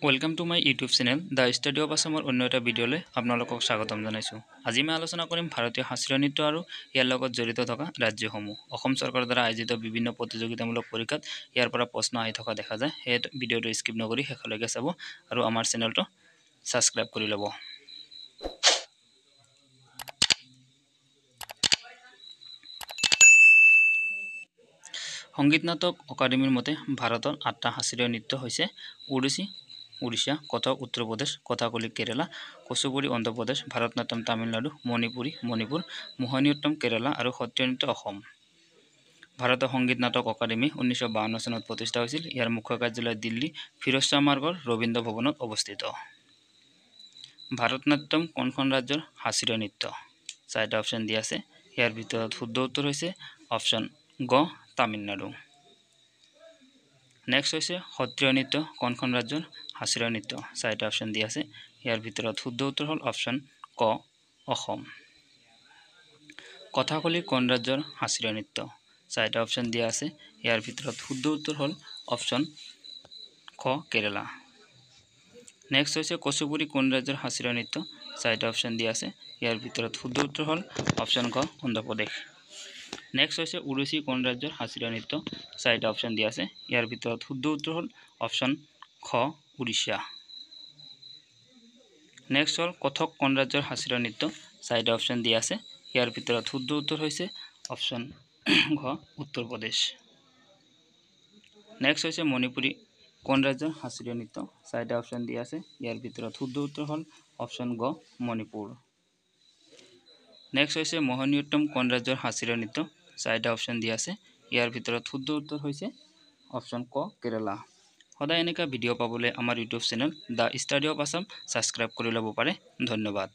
Welcome to my YouTube channel the study of আসামৰ অন্য এটা ভিডিঅ'লৈ আপোনালোকক স্বাগতম জনাইছোঁ। আজি মই আলোচনা কৰিম ভাৰতীয় শাস্ত্ৰীয় নৃত্য আৰু ইয়াৰ লগত জড়িত থকা ৰাজ্যসমূহ। অসম চৰকাৰৰ দ্বাৰা আয়োজিত বিভিন্ন প্ৰতিযোগিতামূলক পৰীক্ষাত ইয়াৰ পৰা প্ৰশ্ন আহি থকা দেখা যায়। সেই ভিডিঅ'টো স্কিপ নকৰি শেষলৈকে চাব আৰু আমাৰ চেনেলটো ছাবস্ক্ৰাইব কৰি ল'ব। সংগীত নাটক একাডেমীৰ মতে ভাৰতৰ 8টা শাস্ত্ৰীয় নৃত্য হৈছে ওড়িশী উড়িষ্যা, কথক উত্তৰ প্ৰদেশ, কথাকলি কেৰালা, কুচিপুড়ি অন্ধ্ৰ প্ৰদেশ, ভাৰতনাট্যম তামিলনাডু, মণিপুৰী মণিপুৰ, মোহিনীঅট্টম কেৰালা আৰু সত্ৰীয়া নৃত্য অসম। ভাৰতৰ সংগীত নাটক একাডেমী 1952 চনত প্ৰতিষ্ঠা হৈছিল। ইয়াৰ মুখ্য কাৰ্যালয় দিল্লী ফিৰোজ শ্বাহ মাৰ্গৰ ৰবীন্দ্ৰ ভৱনত অৱস্থিত। ভাৰতনাট্যম কোনখন ৰাজ্যৰ শাস্ত্ৰীয় নৃত্য? 4টা অপশ্যন দিয়া আছে। ইয়াৰ ভিতৰত শুদ্ধ উত্তৰ হৈছে অপশ্যন গ তামিলনাডু। নেক্সট হৈছে সত্ৰীয়া নৃত্য কোনখন ৰাজ্যৰ শাস্ত্ৰীয় নৃত্য? 4টা অপশ্যন দিয়া আছে। ইয়াৰ ভিতৰত শুদ্ধ উত্তৰ হ'ল অপশ্যন ক অসম। কথাকলি কোন ৰাজ্যৰ শাস্ত্ৰীয় নৃত্য? 4টা অপশ্যন দিয়া আছে। ইয়াৰ ভিতৰত শুদ্ধ উত্তৰ হ'ল অপশ্যন খ কেৰালা। নেক্সট হৈছে কুচিপুড়ি কোন ৰাজ্যৰ শাস্ত্ৰীয় নৃত্য? 4টা অপশ্যন দিয়া আছে। ইয়াৰ ভিতৰত শুদ্ধ উত্তৰ হ'ল অপশ্যন ক অন্ধ্ৰ প্ৰদেশ। নেক্সট হৈছে ওড়িশী কোন ৰাজ্যৰ শাস্ত্ৰীয় নৃত্য? 4টা অপশ্যন দিয়া আছে। ইয়াৰ ভিতৰত শুদ্ধ উত্তৰ হ'ল অপশ্যন খ উড়িষ্যা। নেক্সট হ'ল কথক কোন ৰাজ্যৰ শাস্ত্ৰীয় নৃত্য? 4টা অপশ্যন দিয়া আছে। ইয়াৰ ভিতৰত শুদ্ধ উত্তৰ হৈছে অপশ্যন ঘ উত্তৰ প্ৰদেশ। নেক্সট হৈছে মণিপুৰী কোন ৰাজ্যৰ শাস্ত্ৰীয় নৃত্য? 4টা অপশ্যন দিয়া আছে। ইয়াৰ ভিতৰত শুদ্ধ উত্তৰ হ'ল অপশ্যন গ মণিপুৰ। নেক্সট হৈছে মোহিনীঅট্টম কোন ৰাজ্যৰ শাস্ত্ৰীয় নৃত্য? 4টা অপশ্যন দিয়া আছে। ইয়াৰ ভিতৰত শুদ্ধ উত্তৰ হৈছে অপশ্যন ক কেৰালা। সদায় এনেকুৱা ভিডিঅ' পাবলৈ আমাৰ YouTube channel the study of Assam subscribe কৰি ল'ব পাৰে। ধন্যবাদ।